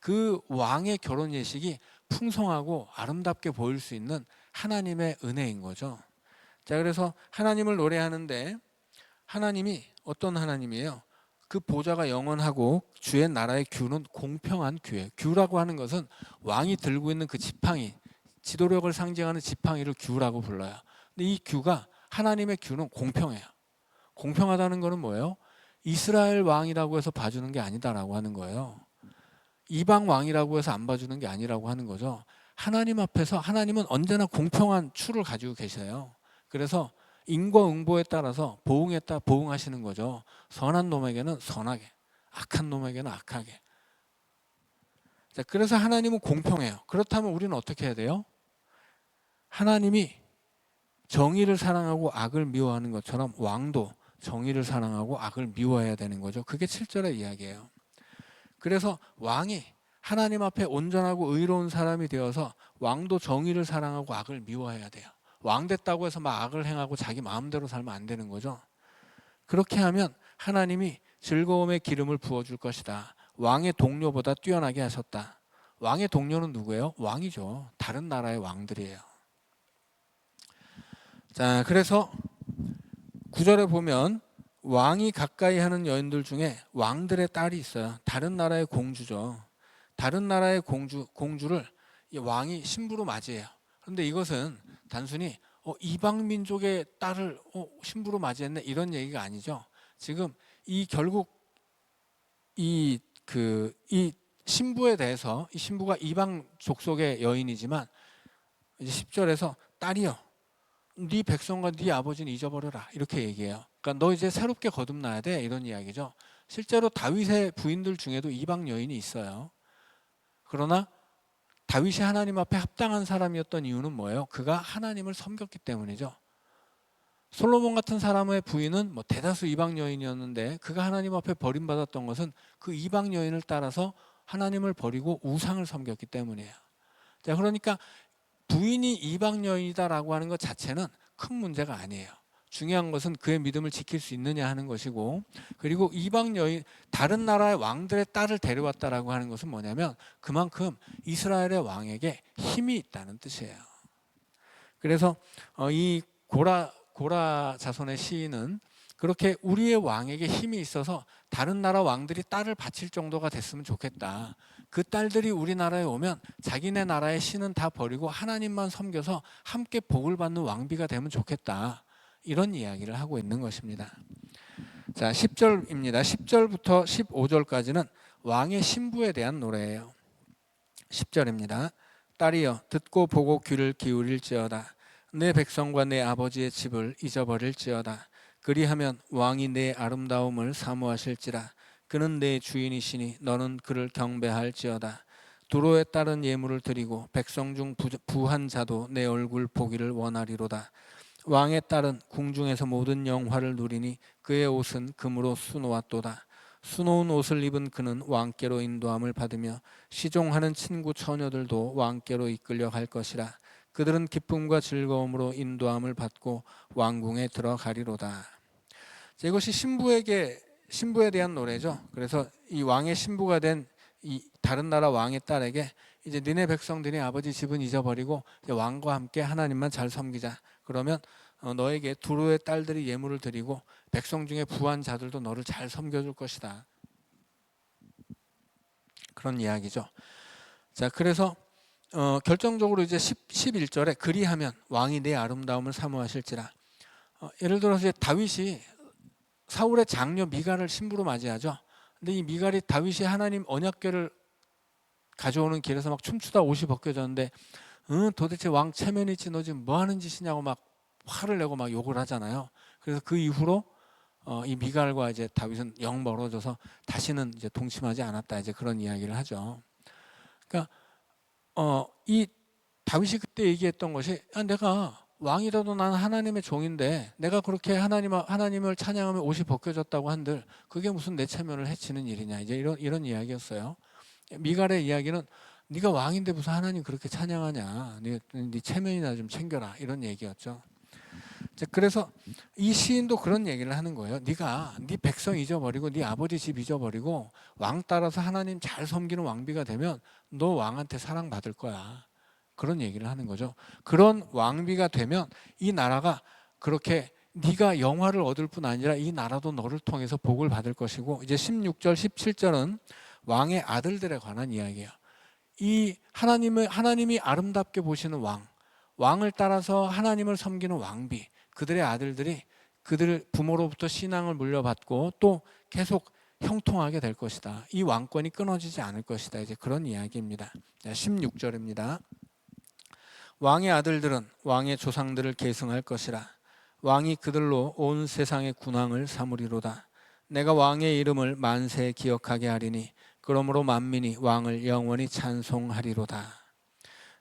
그 왕의 결혼 예식이 풍성하고 아름답게 보일 수 있는 하나님의 은혜인 거죠. 자, 그래서 하나님을 노래하는데 하나님이 어떤 하나님이에요? 그 보좌가 영원하고 주의 나라의 규는 공평한 규예요. 규라고 하는 것은 왕이 들고 있는 그 지팡이, 지도력을 상징하는 지팡이를 규라고 불러요. 근데 이 규가, 하나님의 규는 공평해요. 공평하다는 것은 뭐예요? 이스라엘 왕이라고 해서 봐주는 게 아니다라고 하는 거예요. 이방 왕이라고 해서 안 봐주는 게 아니라고 하는 거죠. 하나님 앞에서 하나님은 언제나 공평한 추를 가지고 계셔요. 그래서 인과응보에 따라서 보응에 따라 보응하시는 거죠. 선한 놈에게는 선하게, 악한 놈에게는 악하게. 자, 그래서 하나님은 공평해요. 그렇다면 우리는 어떻게 해야 돼요? 하나님이 정의를 사랑하고 악을 미워하는 것처럼 왕도 정의를 사랑하고 악을 미워해야 되는 거죠. 그게 7절의 이야기예요. 그래서 왕이 하나님 앞에 온전하고 의로운 사람이 되어서 왕도 정의를 사랑하고 악을 미워해야 돼요. 왕 됐다고 해서 막 악을 행하고 자기 마음대로 살면 안 되는 거죠. 그렇게 하면 하나님이 즐거움의 기름을 부어줄 것이다. 왕의 동료보다 뛰어나게 하셨다. 왕의 동료는 누구예요? 왕이죠. 다른 나라의 왕들이에요. 자, 그래서 9절에 보면 왕이 가까이 하는 여인들 중에 왕들의 딸이 있어요. 다른 나라의 공주죠. 다른 나라의 공주를 왕이 신부로 맞이해요. 그런데 이것은 단순히 이방 민족의 딸을 신부로 맞이했네, 이런 얘기가 아니죠. 지금 결국 이 신부에 대해서, 이 신부가 이방 족속의 여인이지만 이제 10절에서 딸이여, 네 백성과 네 아버지는 잊어버려라, 이렇게 얘기해요. 그러니까 너 이제 새롭게 거듭나야 돼, 이런 이야기죠. 실제로 다윗의 부인들 중에도 이방 여인이 있어요. 그러나 다윗이 하나님 앞에 합당한 사람이었던 이유는 뭐예요? 그가 하나님을 섬겼기 때문이죠. 솔로몬 같은 사람의 부인은 대다수 이방 여인이었는데 그가 하나님 앞에 버림받았던 것은 그 이방 여인을 따라서 하나님을 버리고 우상을 섬겼기 때문이에요. 자, 그러니까 부인이 이방 여인이다라고 하는 것 자체는 큰 문제가 아니에요. 중요한 것은 그의 믿음을 지킬 수 있느냐 하는 것이고, 그리고 이방 여인, 다른 나라의 왕들의 딸을 데려왔다라고 하는 것은 뭐냐면 그만큼 이스라엘의 왕에게 힘이 있다는 뜻이에요. 그래서 이 고라 자손의 시인은 그렇게 우리의 왕에게 힘이 있어서 다른 나라 왕들이 딸을 바칠 정도가 됐으면 좋겠다. 그 딸들이 우리나라에 오면 자기네 나라의 신은 다 버리고 하나님만 섬겨서 함께 복을 받는 왕비가 되면 좋겠다. 이런 이야기를 하고 있는 것입니다. 자, 10절입니다. 10절부터 15절까지는 왕의 신부에 대한 노래예요. 10절입니다. 딸이여, 듣고 보고 귀를 기울일지어다. 내 백성과 내 아버지의 집을 잊어버릴지어다. 그리하면 왕이 내 아름다움을 사모하실지라. 그는 내 주인이시니 너는 그를 경배할지어다. 두로에 따른 예물을 드리고 백성 중 부한 자도 내 얼굴 보기를 원하리로다. 왕의 딸은 궁중에서 모든 영화를 누리니 그의 옷은 금으로 수놓았도다. 수놓은 옷을 입은 그는 왕께로 인도함을 받으며 시종하는 친구 처녀들도 왕께로 이끌려 갈 것이라. 그들은 기쁨과 즐거움으로 인도함을 받고 왕궁에 들어가리로다. 이것이 신부에 대한 노래죠. 그래서 이 왕의 신부가 된 이 다른 나라 왕의 딸에게 이제 너네 백성들이 아버지 집은 잊어버리고 이제 왕과 함께 하나님만 잘 섬기자. 그러면 너에게 두로의 딸들이 예물을 드리고 백성 중에 부한 자들도 너를 잘 섬겨줄 것이다. 그런 이야기죠. 자, 그래서 결정적으로 이제 11절에 그리하면 왕이 내 아름다움을 사모하실지라. 예를 들어서 이제 다윗이 사울의 장녀 미갈을 신부로 맞이하죠. 근데 이 미갈이 다윗이 하나님 언약궤를 가져오는 길에서 막 춤추다 옷이 벗겨졌는데 도대체 왕 체면이 있지 너 지금 뭐 하는 짓이냐고 막 화를 내고 막 욕을 하잖아요. 그래서 그 이후로 이 미갈과 이제 다윗은 영 멀어져서 다시는 이제 동침하지 않았다. 이제 그런 이야기를 하죠. 그러니까 이 다윗이 그때 얘기했던 것이 내가 왕이라도 나는 하나님의 종인데 내가 그렇게 하나님을 찬양하며 옷이 벗겨졌다고 한들 그게 무슨 내 체면을 해치는 일이냐. 이제 이런 이야기였어요. 미갈의 이야기는 네가 왕인데 무슨 하나님 그렇게 찬양하냐. 네 체면이나 좀 챙겨라. 이런 얘기였죠. 그래서 이 시인도 그런 얘기를 하는 거예요. 네가 네 백성 잊어버리고 네 아버지 집 잊어버리고 왕 따라서 하나님 잘 섬기는 왕비가 되면 너 왕한테 사랑받을 거야. 그런 얘기를 하는 거죠. 그런 왕비가 되면 이 나라가 그렇게 네가 영화를 얻을 뿐 아니라 이 나라도 너를 통해서 복을 받을 것이고, 이제 16절 17절은 왕의 아들들에 관한 이야기예요. 이 하나님이 아름답게 보시는 왕을 따라서 하나님을 섬기는 왕비, 그들의 아들들이 그들 부모로부터 신앙을 물려받고 또 계속 형통하게 될 것이다. 이 왕권이 끊어지지 않을 것이다. 이제 그런 이야기입니다. 16절입니다. 왕의 아들들은 왕의 조상들을 계승할 것이라. 왕이 그들로 온 세상의 군왕을 삼으리로다. 내가 왕의 이름을 만세에 기억하게 하리니 그러므로 만민이 왕을 영원히 찬송하리로다.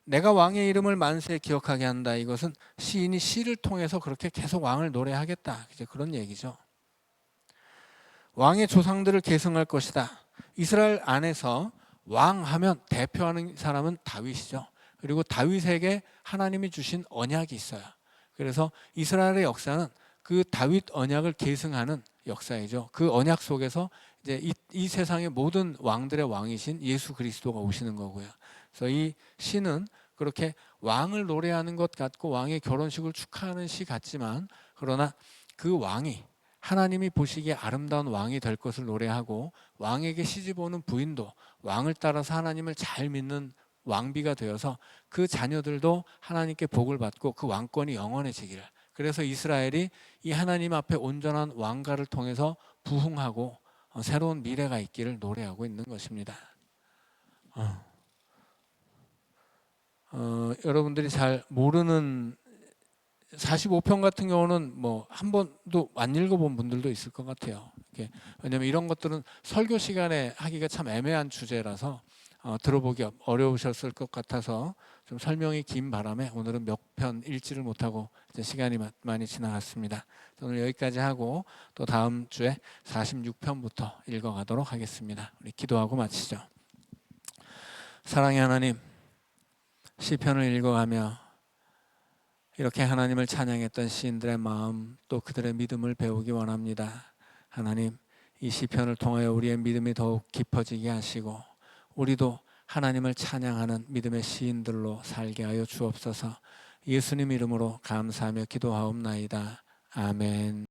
내가 왕의 이름을 만세에 기억하게 한다. 이것은 시인이 시를 통해서 그렇게 계속 왕을 노래하겠다. 이제 그런 얘기죠. 왕의 조상들을 계승할 것이다. 이스라엘 안에서 왕하면 대표하는 사람은 다윗이죠. 그리고 다윗에게 하나님이 주신 언약이 있어요. 그래서 이스라엘의 역사는 그 다윗 언약을 계승하는 역사이죠. 그 언약 속에서 이제 이 세상의 모든 왕들의 왕이신 예수 그리스도가 오시는 거고요. 그래서 이 시는 그렇게 왕을 노래하는 것 같고 왕의 결혼식을 축하하는 시 같지만, 그러나 그 왕이 하나님이 보시기에 아름다운 왕이 될 것을 노래하고, 왕에게 시집오는 부인도 왕을 따라서 하나님을 잘 믿는 왕비가 되어서 그 자녀들도 하나님께 복을 받고 그 왕권이 영원해지기를, 그래서 이스라엘이 이 하나님 앞에 온전한 왕가를 통해서 부흥하고 새로운 미래가 있기를 노래하고 있는 것입니다. 여러분들이 잘 모르는 45편 같은 경우는 뭐 한 번도 안 읽어본 분들도 있을 것 같아요. 왜냐하면 이런 것들은 설교 시간에 하기가 참 애매한 주제라서 들어보기 어려우셨을 것 같아서 좀 설명이 긴 바람에 오늘은 몇 편 읽지를 못하고 이제 시간이 많이 지나갔습니다. 오늘 여기까지 하고 또 다음 주에 46편부터 읽어가도록 하겠습니다. 우리 기도하고 마치죠. 사랑의 하나님, 시편을 읽어가며 이렇게 하나님을 찬양했던 시인들의 마음, 또 그들의 믿음을 배우기 원합니다. 하나님, 이 시편을 통하여 우리의 믿음이 더욱 깊어지게 하시고 우리도 하나님을 찬양하는 믿음의 시인들로 살게 하여 주옵소서. 예수님 이름으로 감사하며 기도하옵나이다. 아멘.